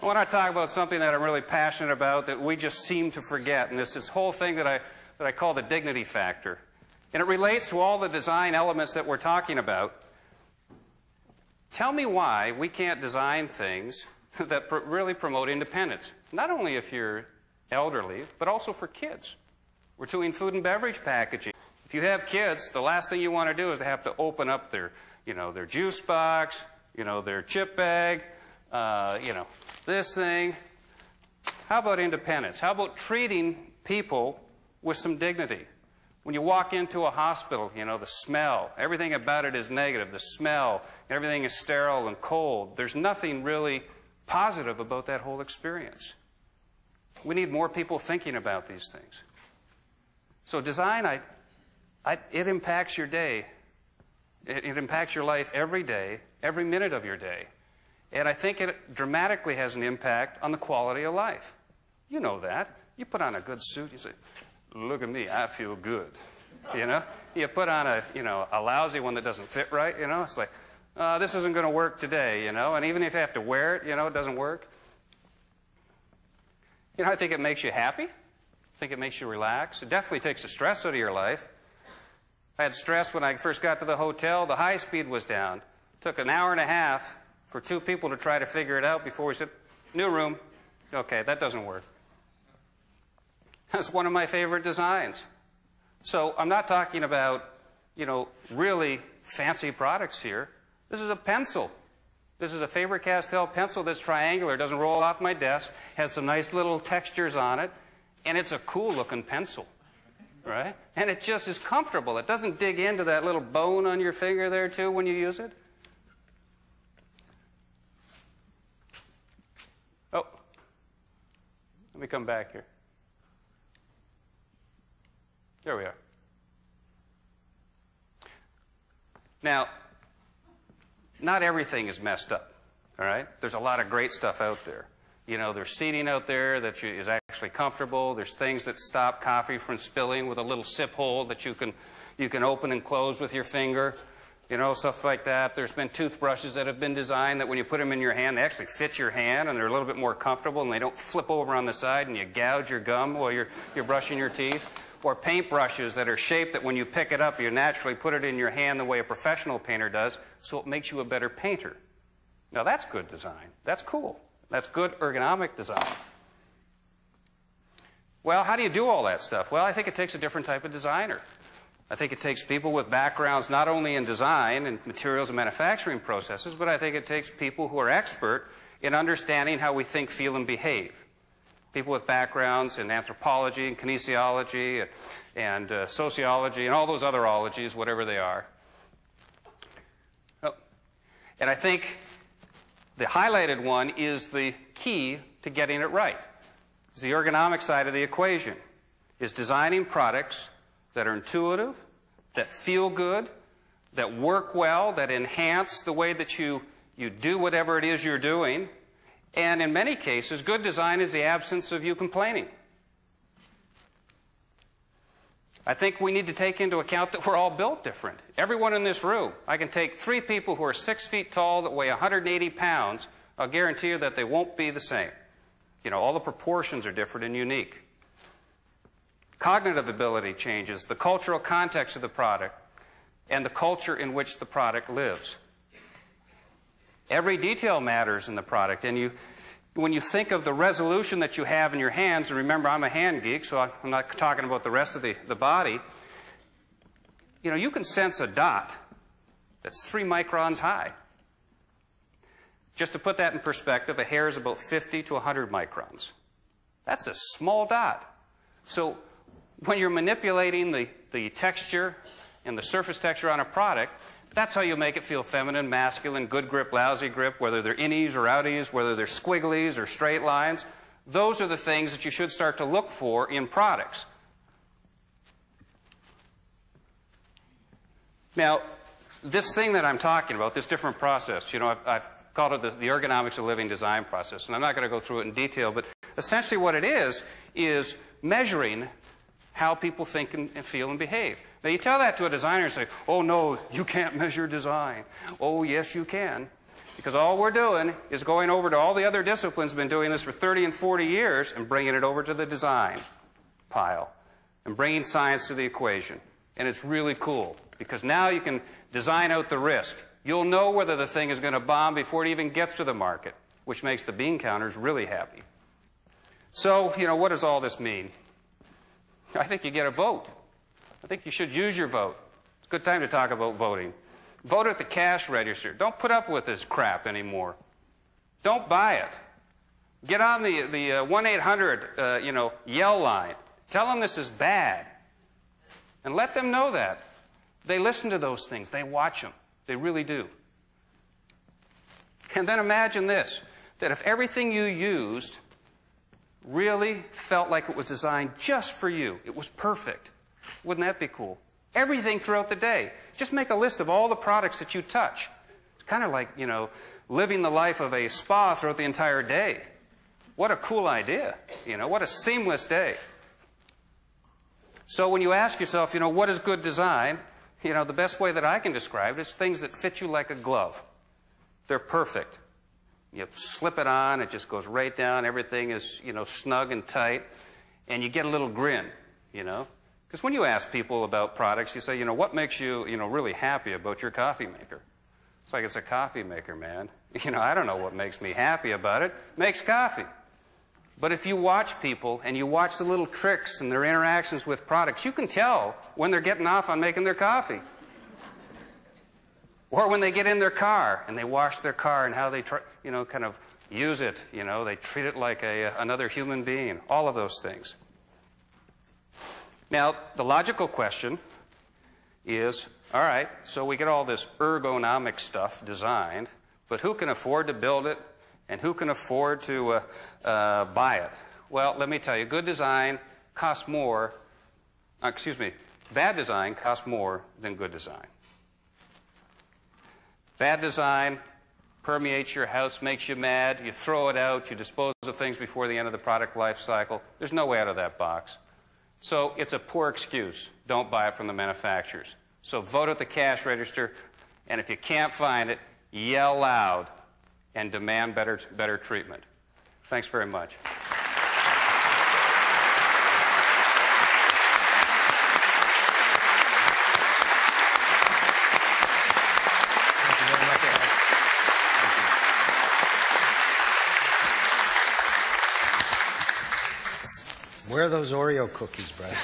I want to talk about something that I'm really passionate about that we just seem to forget, and it's this whole thing that I call the dignity factor. And it relates to all the design elements that we're talking about. Tell me why we can't design things that really promote independence, not only if you're elderly, but also for kids. We're doing food and beverage packaging. If you have kids, the last thing you want to do is to have to open up their juice box, their chip bag, this thing. How about independence? How about treating people with some dignity? When you walk into a hospital, the smell, everything about it is negative. The smell, everything is sterile and cold. There's nothing really positive about that whole experience. We need more people thinking about these things. So design, it impacts your day. It impacts your life every day, every minute of your day. And I think it dramatically has an impact on the quality of life. You know that. You put on a good suit, you say, look at me, I feel good. You put on a lousy one that doesn't fit right, it's like, this isn't going to work today, and even if you have to wear it, it doesn't work. I think it makes you happy. I think it makes you relax. It definitely takes the stress out of your life. I had stress when I first got to the hotel. The high speed was down. It took an hour and a half for two people to try to figure it out before we said, new room. Okay, that doesn't work. That's one of my favorite designs. So I'm not talking about, really fancy products here. This is a pencil. This is a Faber-Castell pencil that's triangular, doesn't roll off my desk, has some nice little textures on it, and it's a cool-looking pencil, right? And it just is comfortable. It doesn't dig into that little bone on your finger there, too, when you use it. Oh, let me come back here. There we are. Now, not everything is messed up, all right? There's a lot of great stuff out there. There's seating out there that is actually comfortable. There's things that stop coffee from spilling with a little sip hole that you can open and close with your finger, stuff like that. There's been toothbrushes that have been designed that when you put them in your hand, they actually fit your hand and they're a little bit more comfortable and they don't flip over on the side and you gouge your gum while you're brushing your teeth. Or paintbrushes that are shaped that when you pick it up, you naturally put it in your hand the way a professional painter does, so it makes you a better painter. Now that's good design. That's cool. That's good ergonomic design. Well, how do you do all that stuff? Well, I think it takes a different type of designer. I think it takes people with backgrounds not only in design and materials and manufacturing processes, but I think it takes people who are expert in understanding how we think, feel, and behave. People with backgrounds in anthropology and kinesiology and sociology and all those other ologies, whatever they are. Oh. And I think the highlighted one is the key to getting it right. It's the ergonomic side of the equation. Is designing products that are intuitive, that feel good, that work well, that enhance the way that you do whatever it is you're doing. And in many cases, good design is the absence of you complaining. I think we need to take into account that we're all built different. Everyone in this room, I can take 3 people who are 6 feet tall that weigh 180 pounds. I'll guarantee you that they won't be the same. All the proportions are different and unique. Cognitive ability changes, the cultural context of the product, and the culture in which the product lives. Every detail matters in the product, and when you think of the resolution that you have in your hands, and remember I'm a hand geek, so I'm not talking about the rest of the body, you can sense a dot that's 3 microns high. Just to put that in perspective, a hair is about 50 to 100 microns. That's a small dot. So when you're manipulating the texture and the surface texture on a product, that's how you make it feel feminine, masculine, good grip, lousy grip, whether they're innies or outies, whether they're squigglies or straight lines. Those are the things that you should start to look for in products. Now, this thing that I'm talking about, this different process, I've called it the ergonomics of living design process, and I'm not going to go through it in detail, but essentially what it is measuring how people think and feel and behave. Now, you tell that to a designer and say, oh, no, you can't measure design. Oh, yes, you can. Because all we're doing is going over to all the other disciplines, been doing this for 30 and 40 years, and bringing it over to the design pile, and bringing science to the equation. And it's really cool, because now you can design out the risk. You'll know whether the thing is going to bomb before it even gets to the market, which makes the bean counters really happy. So, what does all this mean? I think you get a vote. I think you should use your vote. It's a good time to talk about voting. Vote at the cash register. Don't put up with this crap anymore. Don't buy it. Get on the 1-800 yell line. Tell them this is bad. And let them know that. They listen to those things. They watch them. They really do. And then imagine this, that if everything you used really felt like it was designed just for you, it was perfect. Wouldn't that be cool? Everything throughout the day. Just make a list of all the products that you touch. It's kind of like, living the life of a spa throughout the entire day. What a cool idea. What a seamless day. So when you ask yourself, what is good design? The best way that I can describe it is things that fit you like a glove. They're perfect. You slip it on, it just goes right down, everything is, snug and tight, and you get a little grin, Because when you ask people about products, you say, what makes you, really happy about your coffee maker? It's like, it's a coffee maker, man. I don't know what makes me happy about it. It makes coffee. But if you watch people and you watch the little tricks and their interactions with products, you can tell when they're getting off on making their coffee. Or when they get in their car and they wash their car and how they kind of use it. They treat it like another human being. All of those things. Now, the logical question is, all right, so we get all this ergonomic stuff designed, but who can afford to build it and who can afford to buy it? Well, let me tell you, good design costs more, bad design costs more than good design. Bad design permeates your house, makes you mad, you throw it out, you dispose of things before the end of the product life cycle. There's no way out of that box. So it's a poor excuse. Don't buy it from the manufacturers. So vote at the cash register, and if you can't find it, yell loud and demand better treatment. Thanks very much. Where are those Oreo cookies, Brad?